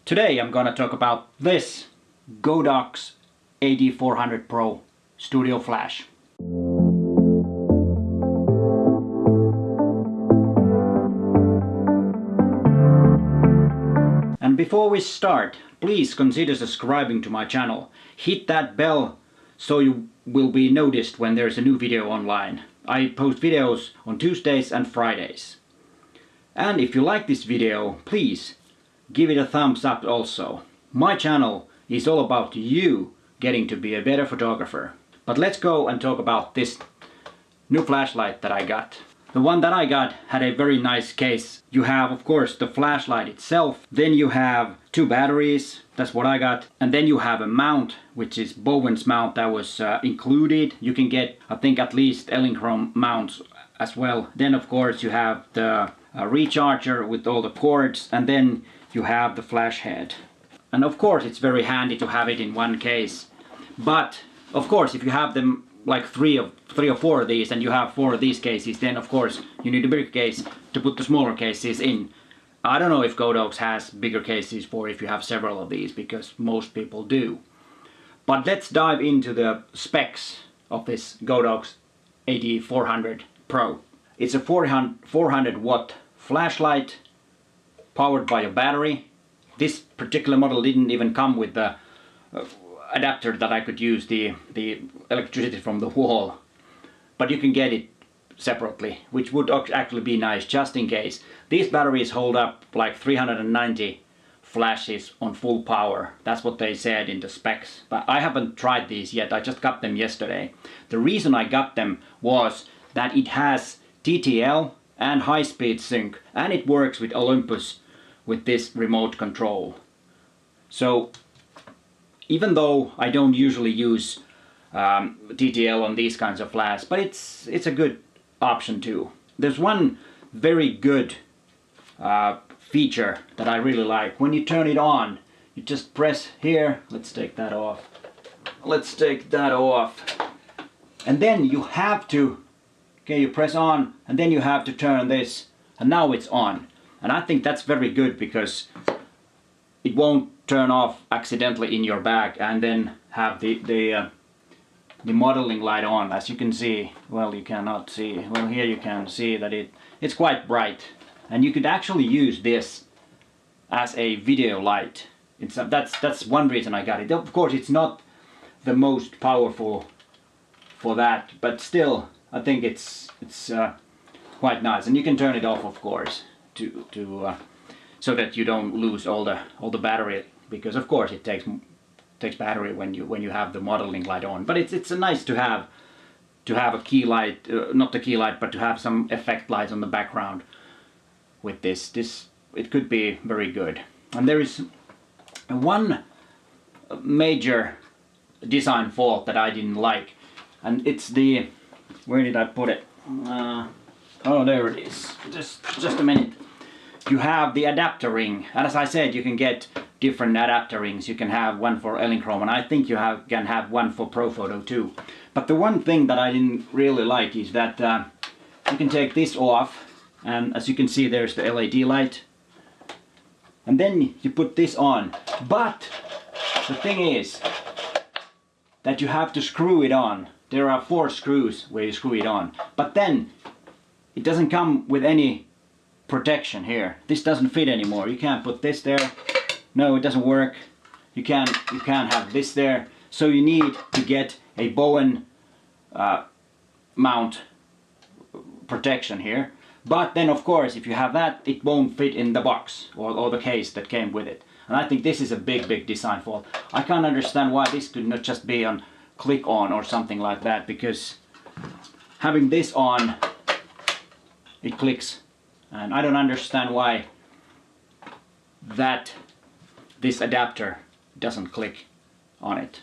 Today I'm gonna talk about this Godox AD400 Pro Studio Flash. And before we start, please consider subscribing to my channel. Hit that bell so you will be noticed when there's a new video online. I post videos on Tuesdays and Fridays. And if you like this video, please give it a thumbs up also. My channel is all about you getting to be a better photographer. But let's go and talk about this new flashlight that I got. The one that I got had a very nice case. You have, of course, the flashlight itself. Then you have two batteries. That's what I got. And then you have a mount, which is Bowen's mount that was included. You can get, I think, at least Elinchrom mounts as well. Then, of course, you have the recharger with all the cords. And then you have the flash head. And of course, it's very handy to have it in one case. But, of course, if you have them like three or four of these and you have four of these cases, then of course you need a bigger case to put the smaller cases in. I don't know if Godox has bigger cases for if you have several of these, because most people do. But let's dive into the specs of this Godox AD400 Pro. It's a 400 watt flashlight powered by a battery. This particular model didn't even come with the adapter that I could use the electricity from the wall, but you can get it separately, which would actually be nice just in case. These batteries hold up like 390 flashes on full power. That's what they said in the specs, but I haven't tried these yet. I just got them yesterday. The reason I got them was that it has TTL and high-speed sync, and it works with Olympus with this remote control. So even though I don't usually use TTL on these kinds of flashes, but it's a good option too. There's one very good feature that I really like. When you turn it on, you just press here. Let's take that off. Let's take that off. And then you have to, okay, you press on, and then you have to turn this, and now it's on. And I think that's very good because it won't turn off accidentally in your bag and then have the modeling light on. As you can see, well, you cannot see, well, here you can see that it's quite bright, and you could actually use this as a video light. That's one reason I got it. Of course, it's not the most powerful for that, but still I think it's quite nice. And you can turn it off, of course, so that you don't lose all the battery, because of course it takes battery when you have the modeling light on. But it's nice to have a key light, not the key light, but to have some effect lights on the background with this. It could be very good. And there is one major design fault that I didn't like, and it's the, where did I put it? Oh, there it is. Just a minute. You have the adapter ring, and as I said, you can get different adapter rings. You can have one for Elinchrom, and I think you can have one for Profoto too. But the one thing that I didn't really like is that you can take this off, and as you can see, there's the LED light, and then you put this on. But the thing is that you have to screw it on. There are 4 screws where you screw it on, but then it doesn't come with any protection here. This doesn't fit anymore. You can't put this there. No, it doesn't work. You can't have this there. So you need to get a Bowen mount protection here. But then, of course, if you have that, it won't fit in the box or the case that came with it. And I think this is a big design fault. I can't understand why this could not just be on click on or something like that, because having this on, it clicks. And I don't understand why this adapter doesn't click on it.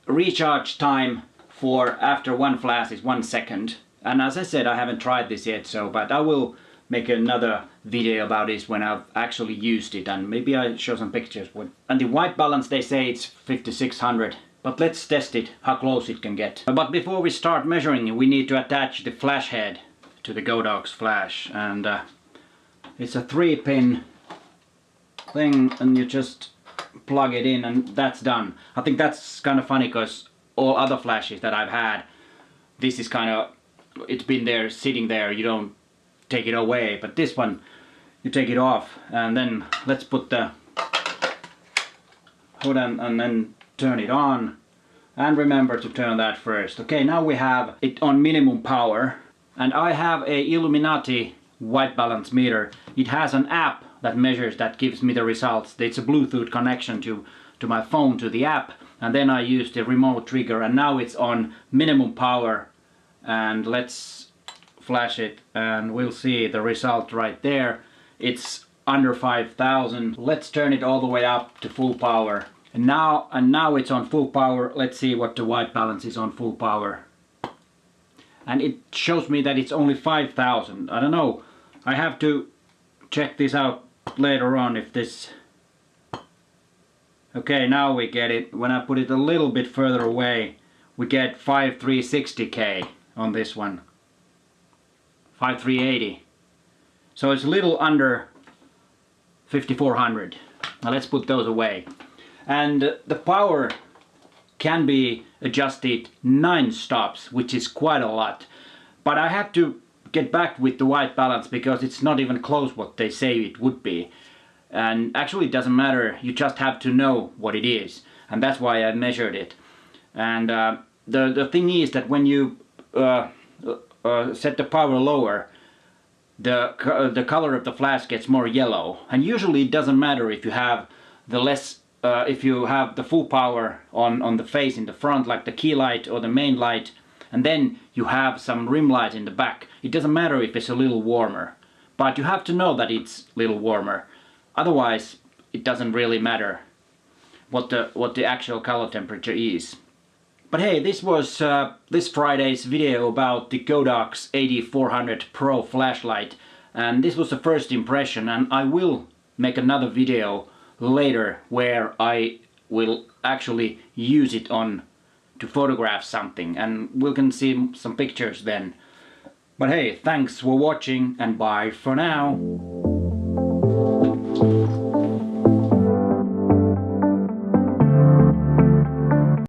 Recharge time for after one flash is 1 second. And as I said, I haven't tried this yet, but I will make another video about this when I've actually used it, and maybe I'll show some pictures. And the white balance, they say it's 5600. But let's test it, how close it can get. But before we start measuring, we need to attach the flash head to the Godox flash, and it's a 3-pin thing and you just plug it in and that's done. I think that's kind of funny because all other flashes that I've had, this is kind of, it's been there sitting there, you don't take it away, but this one you take it off. And then let's put the hood and then turn it on, and remember to turn that first. Okay, now we have it on minimum power, and I have a Illuminati white balance meter. It has an app that measures, that gives me the results. It's a Bluetooth connection to my phone, to the app, and then I use the remote trigger, and now it's on minimum power. And let's flash it and we'll see the result right there. It's under 5,000. Let's turn it all the way up to full power. And now it's on full power. Let's see what the white balance is on full power. And it shows me that it's only 5,000. I don't know. I have to check this out later on if this... Okay, now we get it. When I put it a little bit further away, we get 5360K on this one. 5380. So it's a little under 5400. Now let's put those away. And the power can be adjusted 9 stops, which is quite a lot. But I have to get back with the white balance because it's not even close what they say it would be. And actually it doesn't matter, you just have to know what it is. And that's why I measured it. And the thing is that when you set the power lower, the color of the flash gets more yellow. And usually it doesn't matter if you have if you have the full power on the face in the front, like the key light or the main light, and then you have some rim light in the back. It doesn't matter if it's a little warmer, but you have to know that it's a little warmer. Otherwise, it doesn't really matter what the actual color temperature is. But hey, this was this Friday's video about the Godox AD400 Pro flashlight, and this was the first impression, and I will make another video later where I will actually use it to photograph something, and we can see some pictures then. But hey, thanks for watching and bye for now.